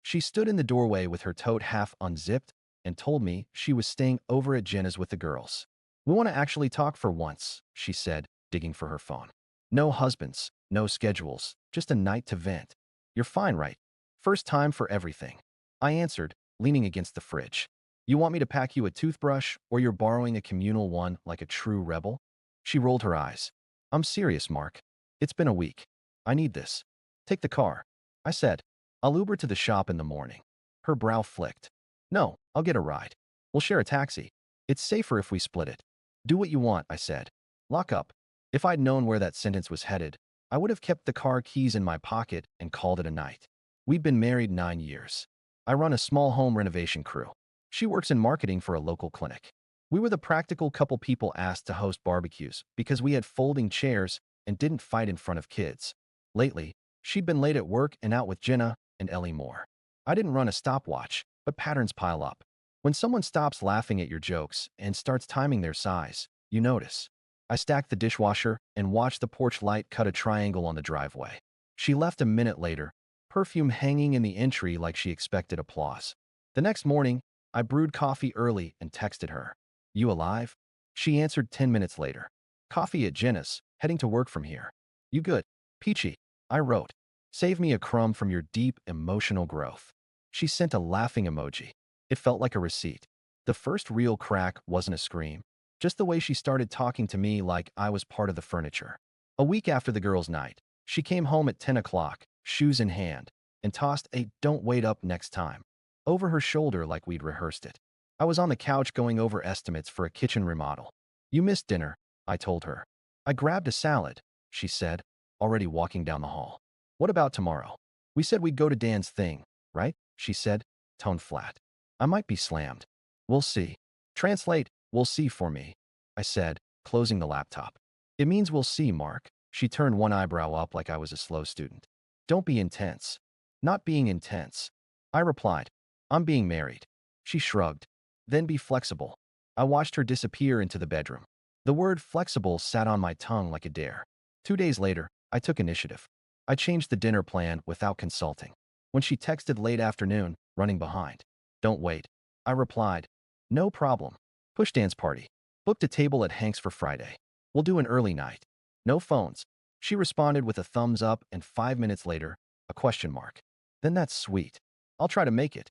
She stood in the doorway with her tote half unzipped and told me she was staying over at Jenna's with the girls. "We want to actually talk for once," she said, digging for her phone. "No husbands, no schedules, just a night to vent. You're fine, right? First time for everything." I answered, leaning against the fridge. "You want me to pack you a toothbrush, or you're borrowing a communal one like a true rebel?" She rolled her eyes. "I'm serious, Mark. It's been a week. I need this. Take the car." I said, "I'll Uber to the shop in the morning." Her brow flicked. "No, I'll get a ride. We'll share a taxi. It's safer if we split it." "Do what you want," I said. "Lock up." If I'd known where that sentence was headed, I would have kept the car keys in my pocket and called it a night. We'd been married 9 years. I run a small home renovation crew. She works in marketing for a local clinic. We were the practical couple people asked to host barbecues because we had folding chairs and didn't fight in front of kids. Lately, she'd been late at work and out with Jenna and Ellie Moore. I didn't run a stopwatch, but patterns pile up. When someone stops laughing at your jokes and starts timing their size, you notice. I stacked the dishwasher and watched the porch light cut a triangle on the driveway. She left a minute later, perfume hanging in the entry like she expected applause. The next morning, I brewed coffee early and texted her. "You alive?" She answered 10 minutes later. "Coffee at Jenna's, heading to work from here." "You good?" "Peachy." I wrote. "Save me a crumb from your deep emotional growth." She sent a laughing emoji. It felt like a receipt. The first real crack wasn't a scream, just the way she started talking to me like I was part of the furniture. A week after the girls' night, she came home at 10 o'clock, shoes in hand, and tossed a "don't wait up next time" over her shoulder like we'd rehearsed it. I was on the couch going over estimates for a kitchen remodel. "You missed dinner," I told her. "I grabbed a salad," she said, already walking down the hall. "What about tomorrow? We said we'd go to Dan's thing, right?" she said, tone flat. "I might be slammed. We'll see." Translate, "we'll see" for me, I said, closing the laptop. "It means we'll see, Mark." She turned one eyebrow up like I was a slow student. "Don't be intense." "Not being intense." I replied. "I'm being married." She shrugged. "Then be flexible." I watched her disappear into the bedroom. The word flexible sat on my tongue like a dare. 2 days later, I took initiative. I changed the dinner plan without consulting. When she texted late afternoon, running behind. "Don't wait," I replied. "No problem. Push dance party. Booked a table at Hank's for Friday. We'll do an early night. No phones." She responded with a thumbs up and 5 minutes later, a question mark. "Then that's sweet. I'll try to make it."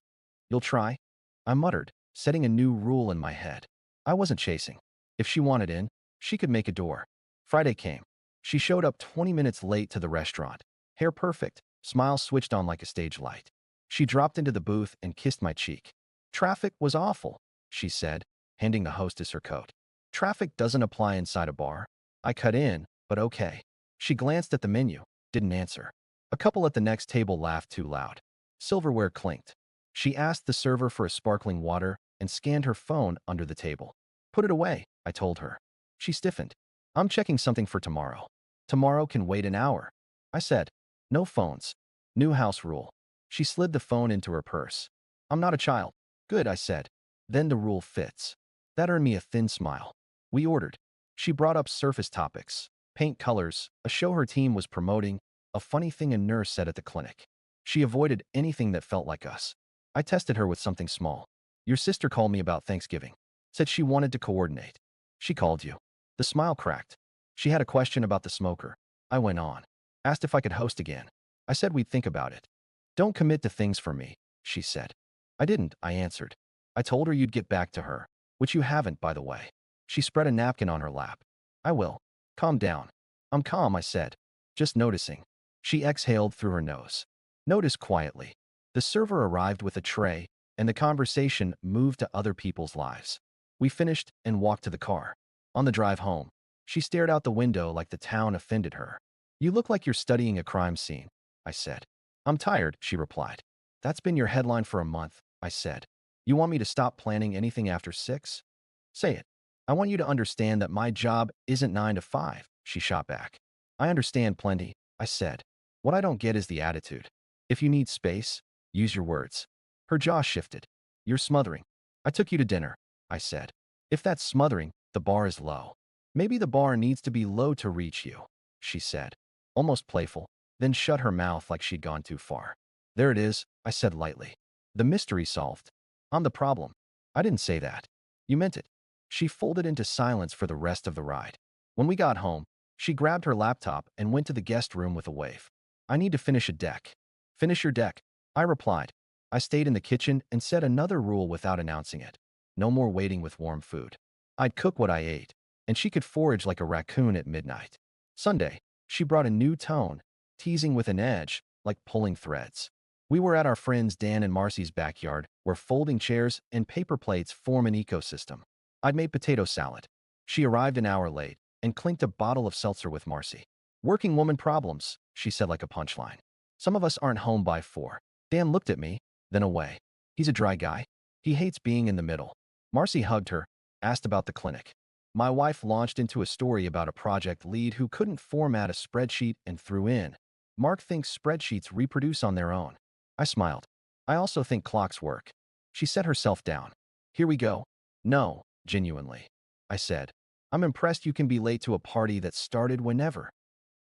"You'll try?" I muttered, setting a new rule in my head. I wasn't chasing. If she wanted in, she could make a door. Friday came. She showed up 20 minutes late to the restaurant. Hair perfect, smile switched on like a stage light. She dropped into the booth and kissed my cheek. "Traffic was awful," she said, handing the hostess her coat. "Traffic doesn't apply inside a bar." I cut in, but okay. She glanced at the menu, didn't answer. A couple at the next table laughed too loud. Silverware clinked. She asked the server for a sparkling water and scanned her phone under the table. "Put it away," I told her. She stiffened. "I'm checking something for tomorrow." "Tomorrow can wait an hour," I said. "No phones. New house rule." She slid the phone into her purse. "I'm not a child." "Good," I said. "Then the rule fits." That earned me a thin smile. We ordered. She brought up surface topics, paint colors, a show her team was promoting, a funny thing a nurse said at the clinic. She avoided anything that felt like us. I tested her with something small. "Your sister called me about Thanksgiving. Said she wanted to coordinate." "She called you." The smile cracked. "She had a question about the smoker." I went on. "Asked if I could host again. I said we'd think about it." "Don't commit to things for me," she said. "I didn't," I answered. "I told her you'd get back to her, which you haven't, by the way." She spread a napkin on her lap. "I will. Calm down." "I'm calm," I said. "Just noticing." She exhaled through her nose. "Notice quietly." The server arrived with a tray, and the conversation moved to other people's lives. We finished and walked to the car. On the drive home, she stared out the window like the town offended her. "You look like you're studying a crime scene," I said. "I'm tired," she replied. "That's been your headline for a month," I said. "You want me to stop planning anything after 6? Say it." "I want you to understand that my job isn't 9 to 5, she shot back. "I understand plenty," I said. "What I don't get is the attitude. If you need space, use your words." Her jaw shifted. "You're smothering." "I took you to dinner," I said. "If that's smothering, the bar is low." "Maybe the bar needs to be low to reach you," she said, almost playful, then shut her mouth like she'd gone too far. There it is, I said lightly. The mystery solved. I'm the problem. I didn't say that. You meant it. She folded into silence for the rest of the ride. When we got home, she grabbed her laptop and went to the guest room with a wave. I need to finish a deck. Finish your deck, I replied. I stayed in the kitchen and set another rule without announcing it. No more waiting with warm food. I'd cook what I ate, and she could forage like a raccoon at midnight. Sunday, she brought a new tone, teasing with an edge, like pulling threads. We were at our friends Dan and Marcy's backyard, where folding chairs and paper plates form an ecosystem. I'd made potato salad. She arrived an hour late and clinked a bottle of seltzer with Marcy. Working woman problems, she said like a punchline. Some of us aren't home by 4. Dan looked at me, then away. He's a dry guy. He hates being in the middle. Marcy hugged her, asked about the clinic. My wife launched into a story about a project lead who couldn't format a spreadsheet and threw in, Mark thinks spreadsheets reproduce on their own. I smiled. I also think clocks work. She set herself down. Here we go. No, genuinely. I said. I'm impressed you can be late to a party that started whenever.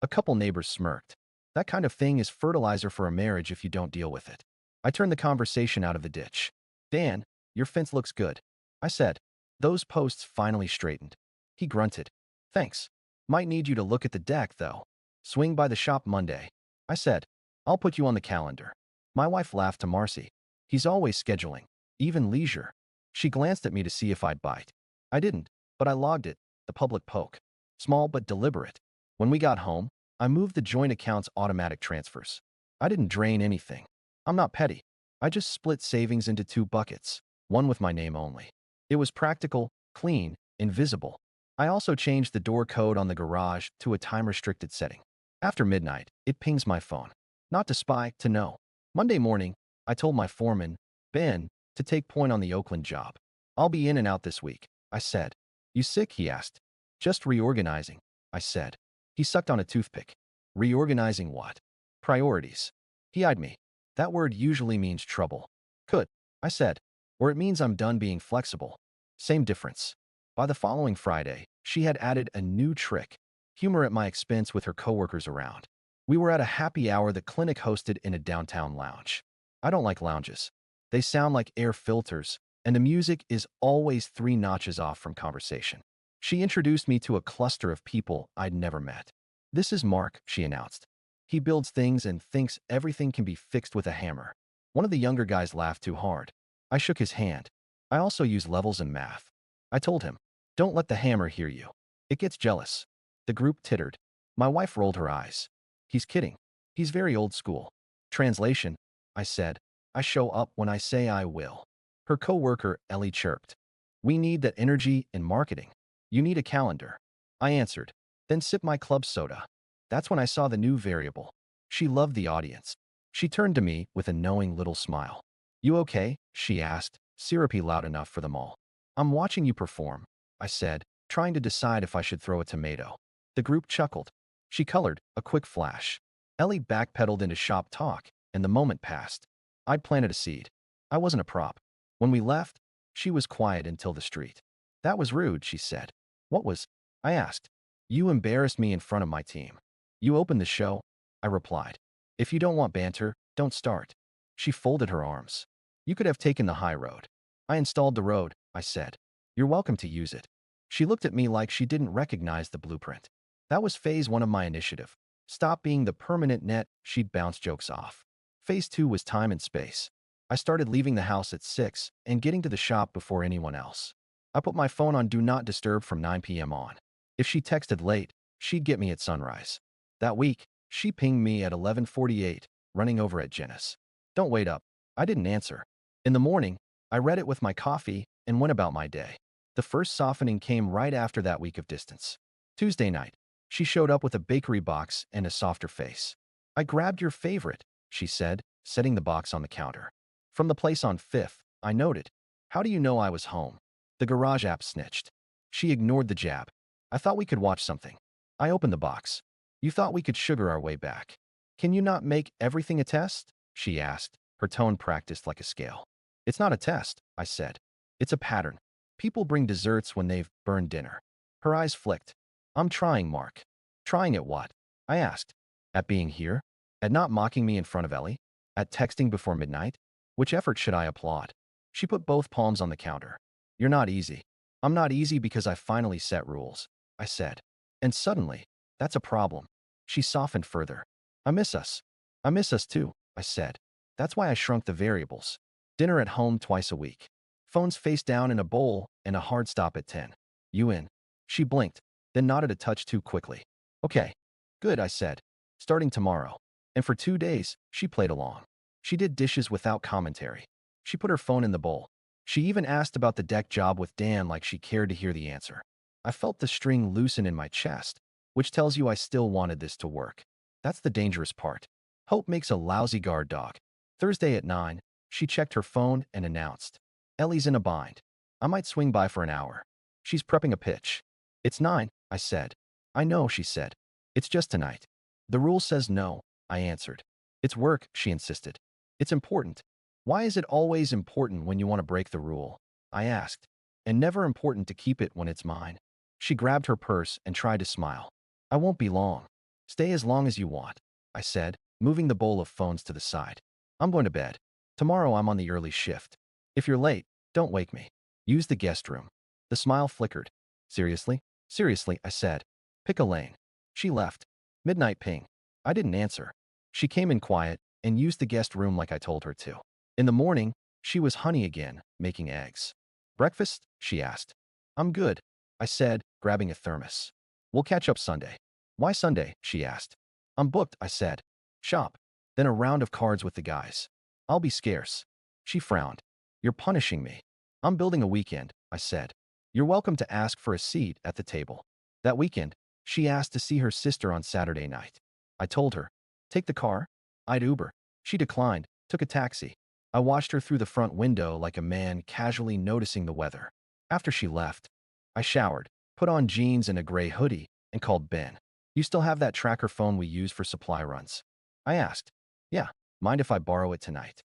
A couple neighbors smirked. That kind of thing is fertilizer for a marriage if you don't deal with it. I turned the conversation out of the ditch. Dan, your fence looks good. I said. Those posts finally straightened. He grunted. Thanks. Might need you to look at the deck, though. Swing by the shop Monday. I said. I'll put you on the calendar. My wife laughed to Marcy. He's always scheduling, even leisure. She glanced at me to see if I'd bite. I didn't, but I logged it, the public poke. Small but deliberate. When we got home, I moved the joint account's automatic transfers. I didn't drain anything. I'm not petty. I just split savings into 2 buckets, one with my name only. It was practical, clean, invisible. I also changed the door code on the garage to a time-restricted setting. After midnight, it pings my phone. Not to spy, to know. Monday morning, I told my foreman, Ben, to take point on the Oakland job. I'll be in and out this week, I said. You sick? He asked. Just reorganizing, I said. He sucked on a toothpick. Reorganizing what? Priorities. He eyed me. That word usually means trouble. Could, I said. Or it means I'm done being flexible. Same difference. By the following Friday, she had added a new trick. Humor at my expense with her coworkers around. We were at a happy hour the clinic hosted in a downtown lounge. I don't like lounges. They sound like air filters, and the music is always 3 notches off from conversation. She introduced me to a cluster of people I'd never met. This is Mark, she announced. He builds things and thinks everything can be fixed with a hammer. One of the younger guys laughed too hard. I shook his hand. I also use levels and math. I told him, don't let the hammer hear you. It gets jealous. The group tittered. My wife rolled her eyes. He's kidding. He's very old school. Translation, I said. I show up when I say I will. Her coworker, Ellie, chirped. We need that energy in marketing. You need a calendar. I answered. Then sip my club soda. That's when I saw the new variable. She loved the audience. She turned to me with a knowing little smile. You okay? She asked, syrupy loud enough for them all. I'm watching you perform, I said, trying to decide if I should throw a tomato. The group chuckled. She colored, a quick flash. Ellie backpedaled into shop talk, and the moment passed. I'd planted a seed. I wasn't a prop. When we left, she was quiet until the street. That was rude, she said. What was? I asked. You embarrassed me in front of my team. You opened the show, I replied. If you don't want banter, don't start. She folded her arms. You could have taken the high road. I installed the road, I said. You're welcome to use it. She looked at me like she didn't recognize the blueprint. That was phase 1 of my initiative. Stop being the permanent net she'd bounce jokes off. Phase 2 was time and space. I started leaving the house at 6 and getting to the shop before anyone else. I put my phone on Do Not Disturb from 9 p.m. on. If she texted late, she'd get me at sunrise. That week, she pinged me at 11:48, running over at Jenna's. Don't wait up. I didn't answer. In the morning, I read it with my coffee and went about my day. The first softening came right after that week of distance. Tuesday night, she showed up with a bakery box and a softer face. I grabbed your favorite, she said, setting the box on the counter. From the place on 5th, I noted. How do you know I was home? The garage app snitched. She ignored the jab. I thought we could watch something. I opened the box. You thought we could sugar our way back. Can you not make everything a test? She asked, her tone practiced like a scale. It's not a test, I said. It's a pattern. People bring desserts when they've burned dinner. Her eyes flicked. I'm trying, Mark. Trying at what? I asked. At being here? At not mocking me in front of Ellie? At texting before midnight? Which effort should I applaud? She put both palms on the counter. You're not easy. I'm not easy because I finally set rules, I said. And suddenly, that's a problem. She softened further. I miss us. I miss us too, I said. That's why I shrunk the variables. Dinner at home twice a week. Phones face down in a bowl and a hard stop at 10. You in? She blinked, then nodded a touch too quickly. Okay. Good, I said. Starting tomorrow. And for 2 days, she played along. She did dishes without commentary. She put her phone in the bowl. She even asked about the deck job with Dan like she cared to hear the answer. I felt the string loosen in my chest, which tells you I still wanted this to work. That's the dangerous part. Hope makes a lousy guard dog. Thursday at 9, she checked her phone and announced, Ellie's in a bind. I might swing by for an hour. She's prepping a pitch. It's 9, I said. I know, she said. It's just tonight. The rule says no, I answered. It's work, she insisted. It's important. Why is it always important when you want to break the rule? I asked. And never important to keep it when it's mine. She grabbed her purse and tried to smile. I won't be long. Stay as long as you want, I said, moving the bowl of phones to the side. I'm going to bed. Tomorrow I'm on the early shift. If you're late, don't wake me. Use the guest room. The smile flickered. Seriously? Seriously, I said. Pick a lane. She left. Midnight ping. I didn't answer. She came in quiet and used the guest room like I told her to. In the morning, she was honey again, making eggs. Breakfast? She asked. I'm good, I said, grabbing a thermos. We'll catch up Sunday. Why Sunday? She asked. I'm booked, I said. Shop. Then a round of cards with the guys. I'll be scarce. She frowned. You're punishing me. I'm building a weekend, I said. You're welcome to ask for a seat at the table. That weekend, she asked to see her sister on Saturday night. I told her, take the car. I'd Uber. She declined, took a taxi. I watched her through the front window like a man casually noticing the weather. After she left, I showered, put on jeans and a gray hoodie, and called Ben. You still have that tracker phone we use for supply runs? I asked. Yeah, mind if I borrow it tonight?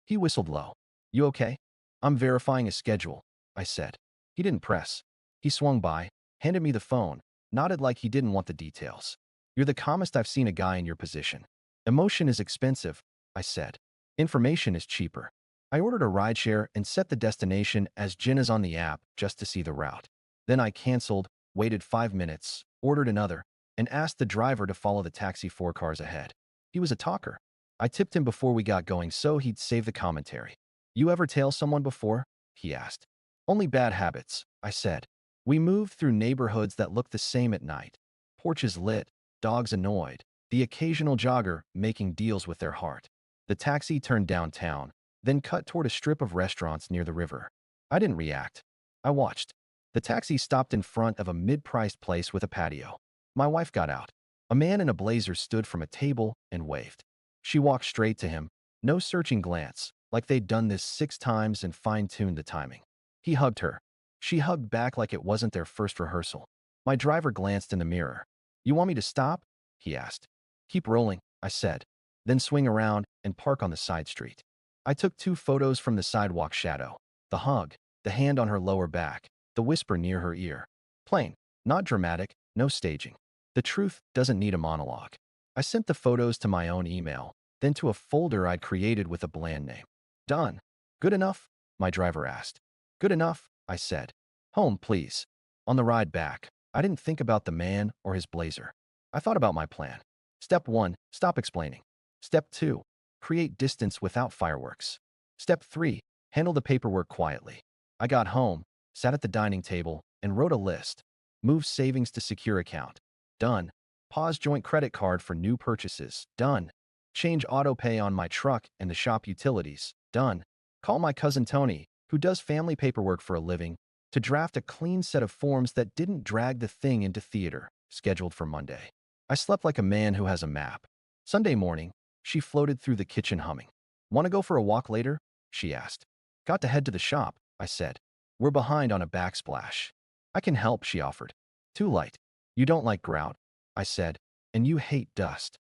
He whistled low. You okay? I'm verifying a schedule, I said. He didn't press. He swung by, handed me the phone, nodded like he didn't want the details. You're the calmest I've seen a guy in your position. Emotion is expensive, I said. Information is cheaper. I ordered a rideshare and set the destination as Jenna's on the app just to see the route. Then I canceled, waited 5 minutes, ordered another, and asked the driver to follow the taxi 4 cars ahead. He was a talker. I tipped him before we got going so he'd save the commentary. You ever tail someone before? He asked. Only bad habits, I said. We moved through neighborhoods that looked the same at night. Porches lit, dogs annoyed, the occasional jogger making deals with their heart. The taxi turned downtown, then cut toward a strip of restaurants near the river. I didn't react. I watched. The taxi stopped in front of a mid-priced place with a patio. My wife got out. A man in a blazer stood from a table and waved. She walked straight to him, no searching glance, like they'd done this 6 times and fine-tuned the timing. He hugged her. She hugged back like it wasn't their first rehearsal. My driver glanced in the mirror. You want me to stop? He asked. Keep rolling, I said. Then swing around and park on the side street. I took 2 photos from the sidewalk shadow. The hug, the hand on her lower back, the whisper near her ear. Plain, not dramatic, no staging. The truth doesn't need a monologue. I sent the photos to my own email, then to a folder I'd created with a bland name. Done. Good enough? My driver asked. Good enough, I said. Home, please. On the ride back, I didn't think about the man or his blazer. I thought about my plan. Step 1, stop explaining. Step 2, create distance without fireworks. Step 3, handle the paperwork quietly. I got home, sat at the dining table, and wrote a list. Move savings to secure account. Done. Pause joint credit card for new purchases. Done. Change auto pay on my truck and the shop utilities. Done. Call my cousin Tony, who does family paperwork for a living, to draft a clean set of forms that didn't drag the thing into theater, scheduled for Monday. I slept like a man who has a map. Sunday morning, she floated through the kitchen humming. Want to go for a walk later? She asked. Got to head to the shop, I said. We're behind on a backsplash. I can help, she offered. Too light. You don't like grout, I said, and you hate dust.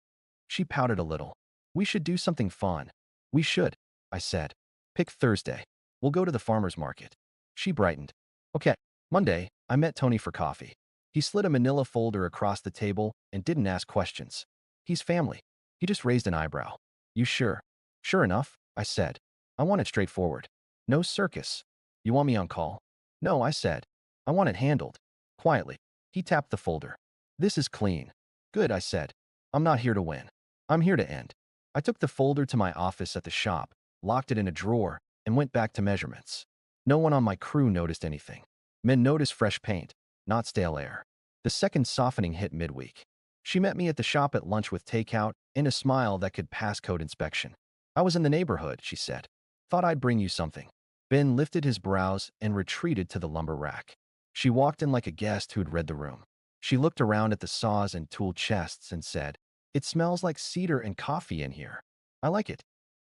She pouted a little. We should do something fun. We should, I said. Pick Thursday. We'll go to the farmer's market. She brightened. Okay. Monday, I met Tony for coffee. He slid a manila folder across the table and didn't ask questions. He's family. He just raised an eyebrow. You sure? Sure enough, I said. I want it straightforward. No circus. You want me on call? No, I said. I want it handled. Quietly. He tapped the folder. This is clean. Good, I said. I'm not here to win. I'm here to end. I took the folder to my office at the shop, locked it in a drawer, and went back to measurements. No one on my crew noticed anything. Men noticed fresh paint, not stale air. The second softening hit midweek. She met me at the shop at lunch with takeout and a smile that could pass code inspection. I was in the neighborhood, she said. Thought I'd bring you something. Ben lifted his brows and retreated to the lumber rack. She walked in like a guest who'd read the room. She looked around at the saws and tool chests and said, "It smells like cedar and coffee in here. I like it."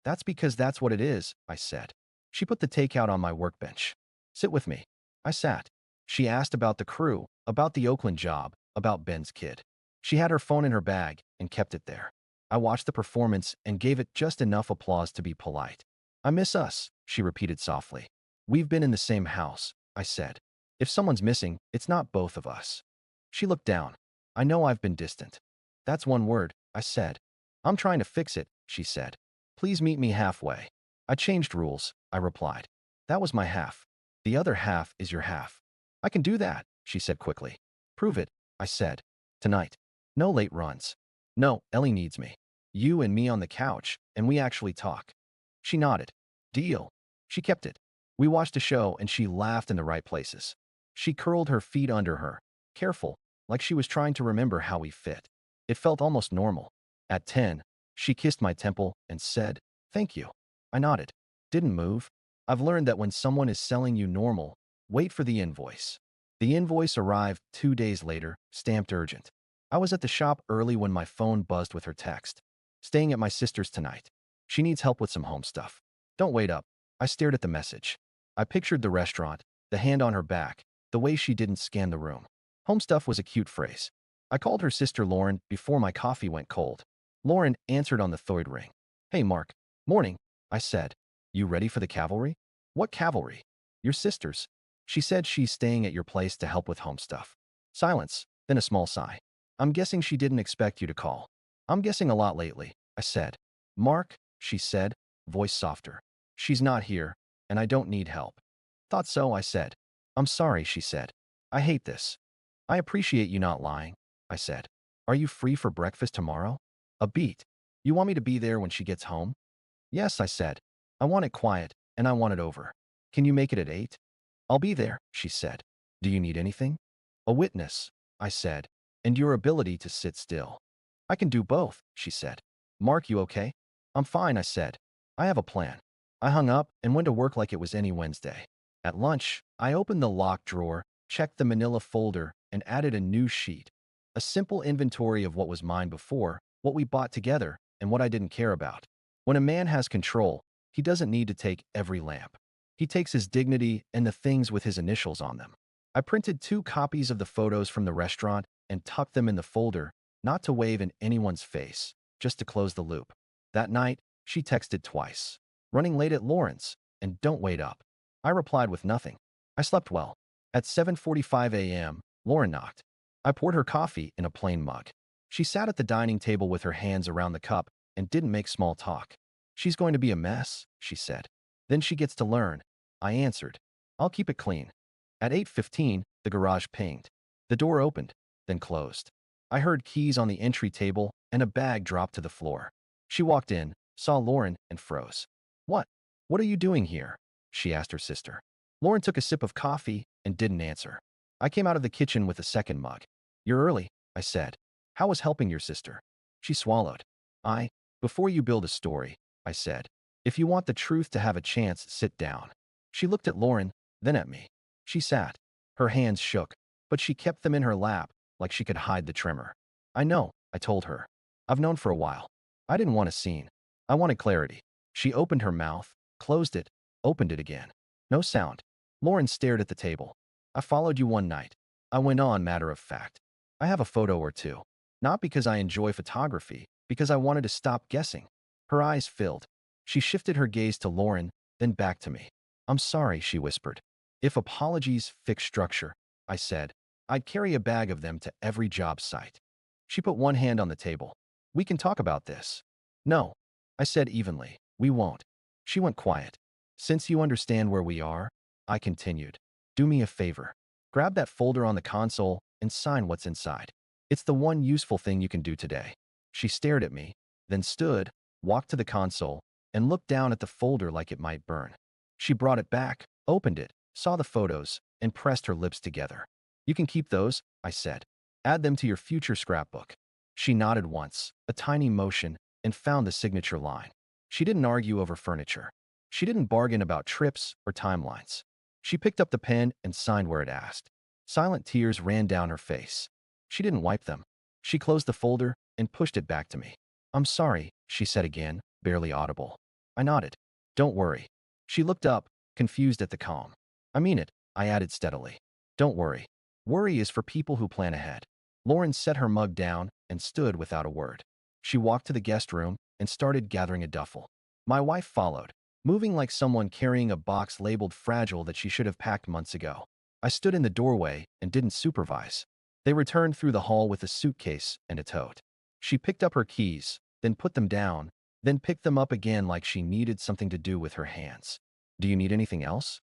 "That's because that's what it is," I said. She put the takeout on my workbench. "Sit with me." I sat. She asked about the crew, about the Oakland job, about Ben's kid. She had her phone in her bag and kept it there. I watched the performance and gave it just enough applause to be polite. "I miss us," she repeated softly. "We've been in the same house," I said. "If someone's missing, it's not both of us." She looked down. "I know I've been distant." "That's one word," I said. "I'm trying to fix it," she said. "Please meet me halfway." "I changed rules," I replied. "That was my half. The other half is your half." "I can do that," she said quickly. "Prove it," I said. "Tonight. No late runs. No, Ellie needs me. You and me on the couch, and we actually talk." She nodded. "Deal." She kept it. We watched a show and she laughed in the right places. She curled her feet under her, careful, like she was trying to remember how we fit. It felt almost normal. At 10, she kissed my temple and said, "Thank you." I nodded. Didn't move. I've learned that when someone is selling you normal, wait for the invoice. The invoice arrived 2 days later, stamped urgent. I was at the shop early when my phone buzzed with her text. "Staying at my sister's tonight. She needs help with some home stuff. Don't wait up." I stared at the message. I pictured the restaurant, the hand on her back, the way she didn't scan the room. Home stuff was a cute phrase. I called her sister Lauren before my coffee went cold. Lauren answered on the third ring. "Hey, Mark." "Morning," I said. "You ready for the cavalry?" "What cavalry?" "Your sister's. She said she's staying at your place to help with home stuff." Silence, then a small sigh. "I'm guessing she didn't expect you to call." "I'm guessing a lot lately," I said. "Mark," she said, voice softer. "She's not here, and I don't need help." "Thought so," I said. "I'm sorry," she said. "I hate this." "I appreciate you not lying," I said. "Are you free for breakfast tomorrow?" "A beat. You want me to be there when she gets home?" "Yes," I said. "I want it quiet, and I want it over." "Can you make it at 8?" "I'll be there," she said. "Do you need anything?" "A witness," I said, "and your ability to sit still." "I can do both," she said. "Mark, you okay?" "I'm fine," I said. "I have a plan." I hung up and went to work like it was any Wednesday. At lunch, I opened the locked drawer, checked the manila folder, and added a new sheet. A simple inventory of what was mine before, what we bought together, and what I didn't care about. When a man has control, he doesn't need to take every lamp. He takes his dignity and the things with his initials on them. I printed 2 copies of the photos from the restaurant and tucked them in the folder, not to wave in anyone's face, just to close the loop. That night, she texted twice. "Running late at Lawrence, and don't wait up." I replied with nothing. I slept well. At 7:45 a.m., Lauren knocked. I poured her coffee in a plain mug. She sat at the dining table with her hands around the cup and didn't make small talk. "She's going to be a mess," she said. "Then she gets to learn." I answered. "I'll keep it clean." At 8:15, the garage pinged. The door opened, then closed. I heard keys on the entry table and a bag drop to the floor. She walked in, saw Lauren, and froze. "What? What are you doing here?" she asked her sister. Lauren took a sip of coffee and didn't answer. I came out of the kitchen with a second mug. "You're early," I said. "How was helping your sister?" She swallowed. Before you build a story," I said. "If you want the truth to have a chance, sit down." She looked at Lauren, then at me. She sat. Her hands shook, but she kept them in her lap like she could hide the tremor. "I know," I told her. "I've known for a while. I didn't want a scene. I wanted clarity." She opened her mouth, closed it, opened it again. No sound. Lauren stared at the table. "I followed you one night." I went on, matter of fact. "I have a photo or two. Not because I enjoy photography, because I wanted to stop guessing." Her eyes filled. She shifted her gaze to Lauren, then back to me. "I'm sorry," she whispered. "If apologies fix structure," I said, "I'd carry a bag of them to every job site." She put one hand on the table. "We can talk about this." "No," I said evenly. We won't. She went quiet. Since you understand where we are, I continued. Do me a favor. Grab that folder on the console and sign what's inside. It's the one useful thing you can do today. She stared at me, then stood, walked to the console, and looked down at the folder like it might burn. She brought it back, opened it, saw the photos, and pressed her lips together. You can keep those, I said. Add them to your future scrapbook. She nodded once, a tiny motion, and found the signature line. She didn't argue over furniture. She didn't bargain about trips or timelines. She picked up the pen and signed where it asked. Silent tears ran down her face. She didn't wipe them. She closed the folder and pushed it back to me. I'm sorry, she said again, barely audible. I nodded. Don't worry. She looked up, confused at the calm. I mean it, I added steadily. Don't worry. Worry is for people who plan ahead. Lauren set her mug down and stood without a word. She walked to the guest room and started gathering a duffel. My wife followed, moving like someone carrying a box labeled fragile that she should have packed months ago. I stood in the doorway and didn't supervise. They returned through the hall with a suitcase and a tote. She picked up her keys, then put them down, then picked them up again like she needed something to do with her hands. Do you need anything else?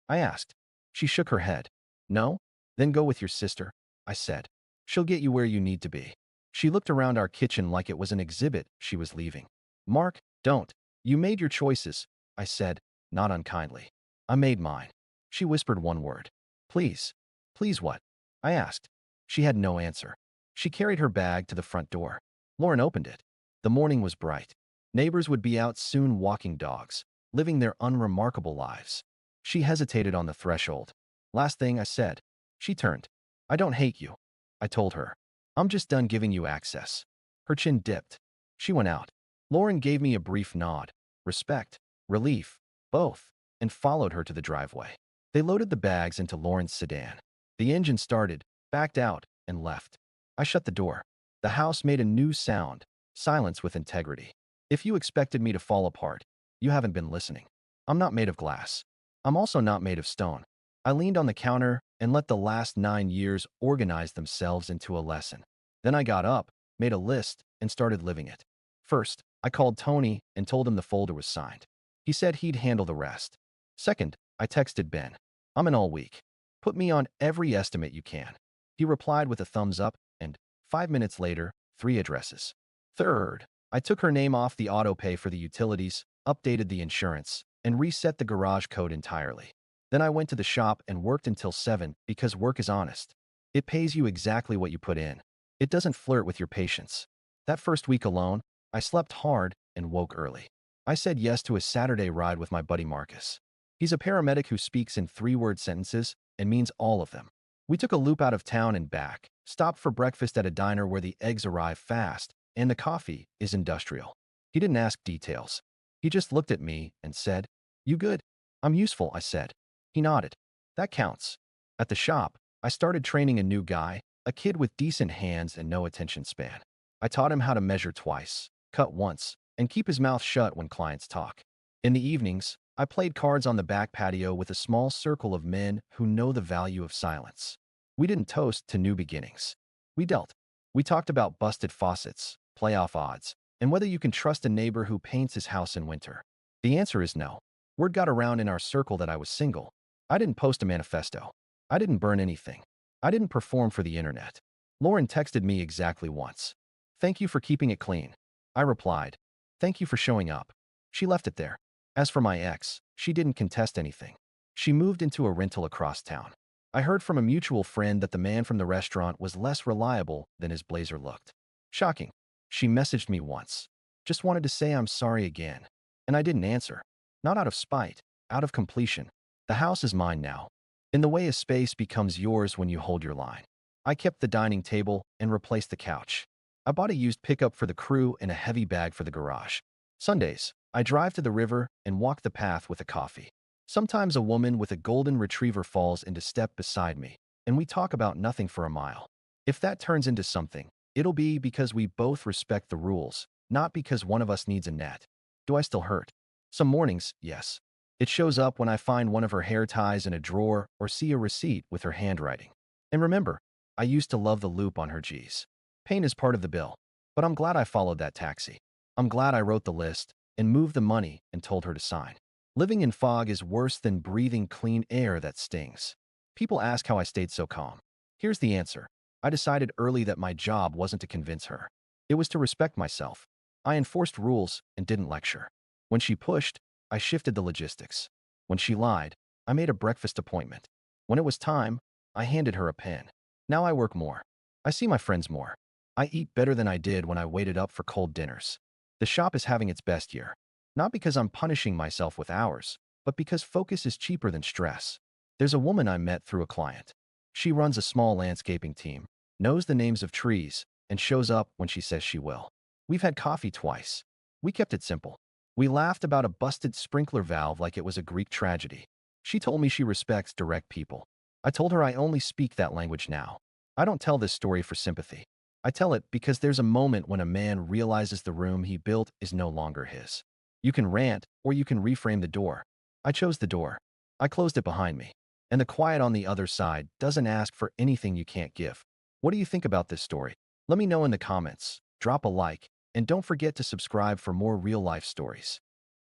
I asked. She shook her head. No? Then go with your sister, I said. She'll get you where you need to be. She looked around our kitchen like it was an exhibit she was leaving. Mark, don't. You made your choices, I said, not unkindly. I made mine. She whispered one word. Please. Please what? I asked. She had no answer. She carried her bag to the front door. Lauren opened it. The morning was bright. Neighbors would be out soon walking dogs, living their unremarkable lives. She hesitated on the threshold. Last thing I said. She turned. I don't hate you, I told her. I'm just done giving you access. Her chin dipped. She went out. Lauren gave me a brief nod. Respect, relief, both, and followed her to the driveway. They loaded the bags into Lauren's sedan. The engine started, backed out, and left. I shut the door. The house made a new sound, silence with integrity. If you expected me to fall apart, you haven't been listening. I'm not made of glass. I'm also not made of stone. I leaned on the counter and let the last 9 years organize themselves into a lesson. Then I got up, made a list, and started living it. First, I called Tony and told him the folder was signed. He said he'd handle the rest. Second, I texted Ben. I'm in all week. Put me on every estimate you can. He replied with a thumbs up, and 5 minutes later, 3 addresses. Third, I took her name off the auto pay for the utilities, updated the insurance, and reset the garage code entirely. Then I went to the shop and worked until 7 because work is honest. It pays you exactly what you put in. It doesn't flirt with your patience. That first week alone, I slept hard and woke early. I said yes to a Saturday ride with my buddy Marcus. He's a paramedic who speaks in 3-word sentences and means all of them. We took a loop out of town and back, stopped for breakfast at a diner where the eggs arrive fast and the coffee is industrial. He didn't ask details. He just looked at me and said, "You good?" "I'm useful," I said. He nodded. That counts. At the shop, I started training a new guy, a kid with decent hands and no attention span. I taught him how to measure twice, cut once, and keep his mouth shut when clients talk. In the evenings, I played cards on the back patio with a small circle of men who know the value of silence. We didn't toast to new beginnings. We dealt. We talked about busted faucets, playoff odds, and whether you can trust a neighbor who paints his house in winter. The answer is no. Word got around in our circle that I was single. I didn't post a manifesto. I didn't burn anything. I didn't perform for the internet. Lauren texted me exactly once. "Thank you for keeping it clean." I replied, "Thank you for showing up." She left it there. As for my ex, she didn't contest anything. She moved into a rental across town. I heard from a mutual friend that the man from the restaurant was less reliable than his blazer looked. Shocking. She messaged me once. Just wanted to say I'm sorry again. And I didn't answer. Not out of spite, out of completion. The house is mine now. In the way a space becomes yours when you hold your line. I kept the dining table and replaced the couch. I bought a used pickup for the crew and a heavy bag for the garage. Sundays, I drive to the river and walk the path with a coffee. Sometimes a woman with a golden retriever falls into step beside me, and we talk about nothing for a mile. If that turns into something, it'll be because we both respect the rules, not because one of us needs a net. Do I still hurt? Some mornings, yes. It shows up when I find one of her hair ties in a drawer or see a receipt with her handwriting. And remember, I used to love the loop on her G's. Pain is part of the bill, but I'm glad I followed that taxi. I'm glad I wrote the list and moved the money and told her to sign. Living in fog is worse than breathing clean air that stings. People ask how I stayed so calm. Here's the answer. I decided early that my job wasn't to convince her. It was to respect myself. I enforced rules and didn't lecture. When she pushed, I shifted the logistics. When she lied, I made a breakfast appointment. When it was time, I handed her a pen. Now I work more. I see my friends more. I eat better than I did when I waited up for cold dinners. The shop is having its best year. Not because I'm punishing myself with hours, but because focus is cheaper than stress. There's a woman I met through a client. She runs a small landscaping team, knows the names of trees, and shows up when she says she will. We've had coffee twice. We kept it simple. We laughed about a busted sprinkler valve like it was a Greek tragedy. She told me she respects direct people. I told her I only speak that language now. I don't tell this story for sympathy. I tell it because there's a moment when a man realizes the room he built is no longer his. You can rant, or you can reframe the door. I chose the door. I closed it behind me. And the quiet on the other side doesn't ask for anything you can't give. What do you think about this story? Let me know in the comments. Drop a like, and don't forget to subscribe for more real-life stories.